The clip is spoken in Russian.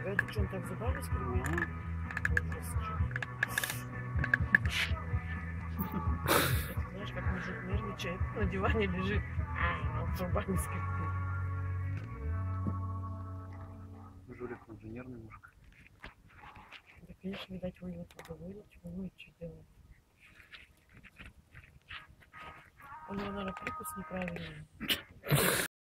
Это что, он так забавно скрипит? Знаешь, как мужик нервничает, на диване лежит, он зубами скрипит. Жулик, он же нервный мужик. Да, конечно, видать, у него туда вылечь, он что делает. У него, наверное, прикус неправильный.